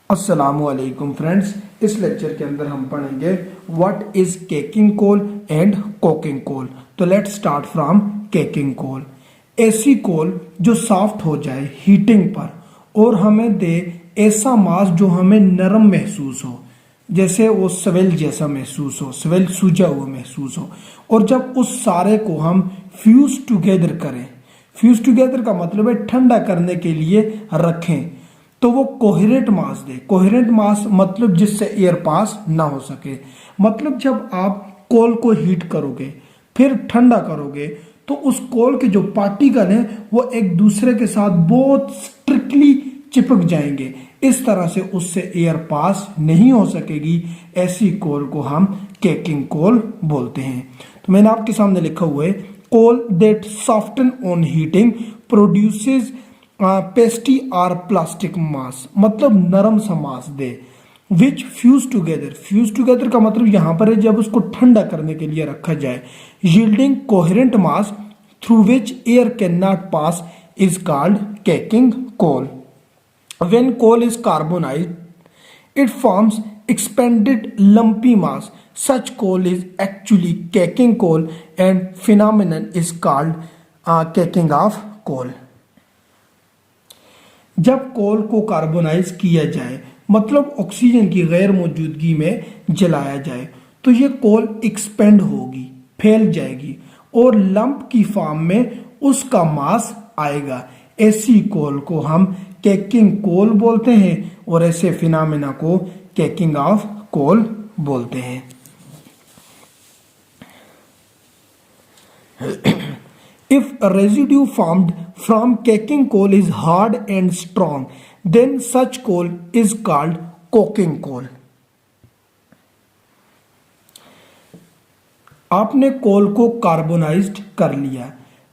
अस्सलामुअलैकुम फ्रेंड्स। इस लेक्चर के अंदर हम पढ़ेंगे what is caking coal and coking coal. तो let's start from caking coal. ऐसी कोल जो सॉफ्ट हो जाए हीटिंग पर और हमें दे ऐसा मास जो हमें नरम महसूस हो, जैसे वो सवेल जैसा महसूस हो, सवेल सूजा हुआ महसूस हो। और जब उस सारे को हम फ्यूज टुगेदर करें, फ्यूज टुगेदर का मतलब है ठंडा करने के लिए रखें, तो वो कोहेरेंट मास दे। कोहेरेंट मास मतलब जिससे एयर पास ना हो सके। मतलब जब आप कोल को हीट करोगे फिर ठंडा करोगे तो उस कोल के जो पार्टिकल हैं वो एक दूसरे के साथ बहुत स्ट्रिक्टली चिपक जाएंगे। इस तरह से उससे एयर पास नहीं हो सकेगी। ऐसी कोल को हम केकिंग कोल बोलते हैं। तो मैंने आपके सामने लिखा हुआ है, coal that soften on heating produces pasty or plastic mass, मतलब नरम सा मास दे, which fuse together. Fuse together का मतलब यहां पर है जब उसको ठंडा करने के लिए रखा जाए। Yielding coherent mass through which air can not pass is called caking coal. When coal is carbonised it forms expanded lumpy mass. Such coal is actually caking coal and phenomenon is called caking of coal. जब कोल को carbonise किया जाए, मतलब oxygen की गैर मौजूदगी में जलाया जाए, तो ये कोल एक्सपेंड होगी, फैल जाएगी और लंप की फॉर्म में उसका मास आएगा। ऐसी कोल को हम केकिंग कोल बोलते हैं और ऐसे फिनोमेना को केकिंग ऑफ कोल बोलते हैं। If a residue formed from caking coal is hard and strong, then such coal is called coking coal. आपने कोल को कार्बोनाइज्ड कर लिया।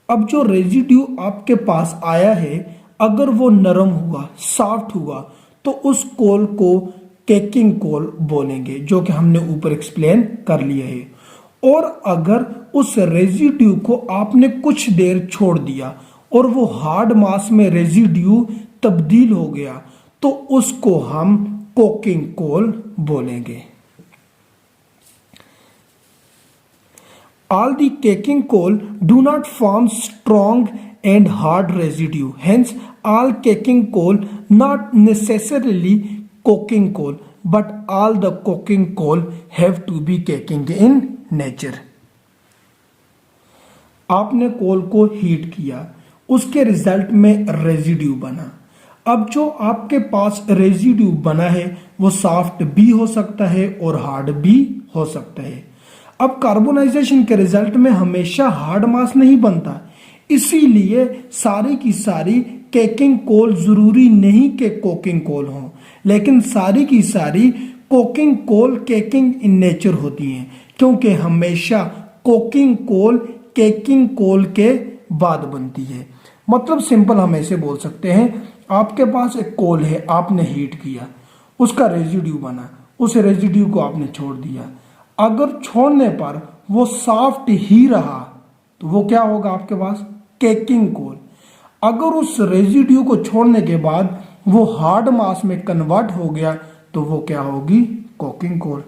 अब जो रेजिड्यू आपके पास आया है, अगर वो नरम हुआ, सॉफ्ट हुआ, तो उस कोल को केकिंग कोल बोलेंगे, जो कि हमने ऊपर एक्सप्लेन कर लिया है। और अगर उस रेजिड्यू को आपने कुछ देर छोड़ दिया और वो हार्ड मास में रेजिड्यू तब्दील हो गया, तो उसको हम कोकिंग कोल बोलेंगे। All the caking coal do not form strong and hard residue. Hence, all caking coal not necessarily coking coal, but all the coking coal have to be caking in nature. आपने कोल को heat किया, उसके result में residue बना। अब जो आपके पास residue बना है वो सॉफ्ट भी हो सकता है और हार्ड भी हो सकता है। अब कार्बोनाइजेशन के रिजल्ट में हमेशा हार्ड मास नहीं बनता, इसीलिए सारी की सारी केकिंग कोल जरूरी नहीं कि कोकिंग कोल हो, लेकिन सारी की सारी coking coal caking in nature होती हैं, क्योंकि हमेशा कोकिंग कोल केकिंग कोल के बाद बनती है। मतलब सिंपल हम ऐसे बोल सकते हैं, आपके पास एक कोल है, आपने हीट किया, उसका रेजिड्यू बना, उस रेजिड्यू को आपने छोड़ दिया। अगर छोड़ने पर वो सॉफ्ट ही रहा तो वो क्या होगा आपके पास? केकिंग कोल। अगर उस रेजिड्यू को छोड़ने के बाद वो हार्ड मास में कन्वर्ट हो गया तो वो क्या होगी? Coking coal.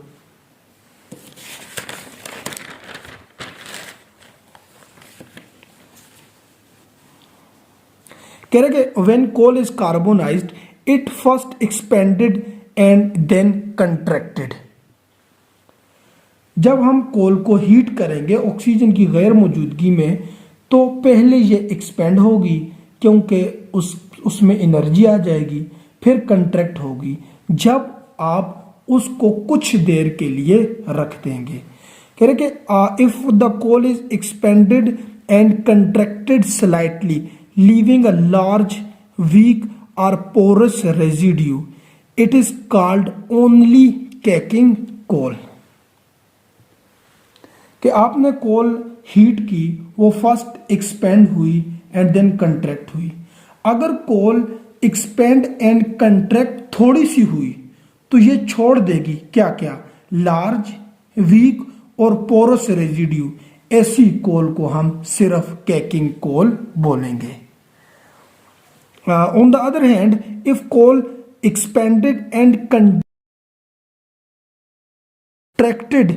कह रहे कि when coal is carbonised it first expanded and then contracted. जब हम कोल को हीट करेंगे ऑक्सीजन की गैर मौजूदगी में, तो पहले ये एक्सपेंड होगी क्योंकि उसमें एनर्जी आ जाएगी, फिर कंट्रैक्ट होगी जब आप उसको कुछ देर के लिए रख देंगे। कह रहे कि if the coal is expanded and contracted slightly leaving a large weak और porous residue, it is called only caking coal. कि आपने कोल हीट की, वो फर्स्ट एक्सपेंड हुई एंड देन कंट्रैक्ट हुई। अगर कोल एक्सपेंड एंड कंट्रैक्ट थोड़ी सी हुई तो ये छोड़ देगी क्या क्या? लार्ज, वीक और पोरस रेजिड्यू। ऐसी कोल को हम सिर्फ केकिंग कोल बोलेंगे। On the other hand, if coal expanded and contracted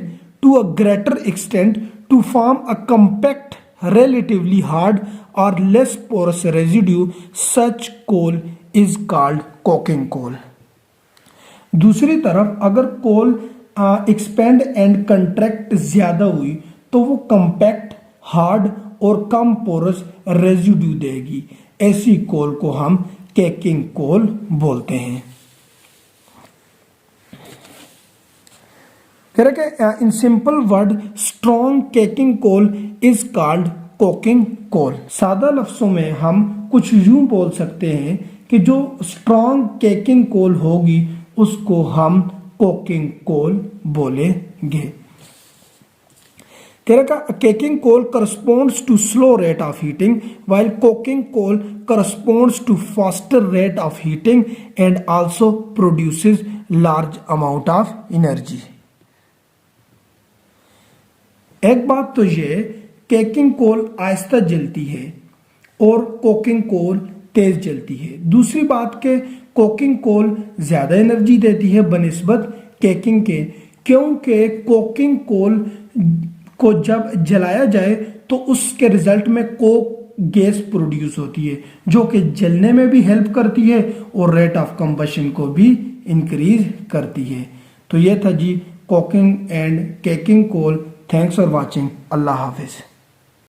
to a greater extent to form a compact, relatively hard or less porous residue, such coal is called coking coal. दूसरी तरफ अगर कोल expand and contract ज्यादा हुई तो वो compact, hard और कम porous residue देगी। ऐसी कोल को हम केकिंग कोल बोलते हैं। In simple word, strong caking coal is called coking coal. सादा लफ्जों में हम कुछ यूं बोल सकते हैं कि जो स्ट्रॉन्ग केकिंग कोल होगी उसको हम कोकिंग कोल बोलेंगे। Caking coal corresponds to slow rate of heating while coking coal corresponds to faster rate of heating and also produces large amount of energy. एक बात तो ये, केकिंग कोल आहिस्ता जलती है और कोकिंग कोल तेज जलती है। दूसरी बात के कोकिंग कोल ज्यादा एनर्जी देती है बनिस्बत केकिंग के, क्योंकि कोकिंग कोल को जब जलाया जाए तो उसके रिजल्ट में कोक गैस प्रोड्यूस होती है जो कि जलने में भी हेल्प करती है और रेट ऑफ कंबशन को भी इंक्रीज करती है। तो ये था जी coking and caking coal. Thanks for watching. अल्लाह हाफिज।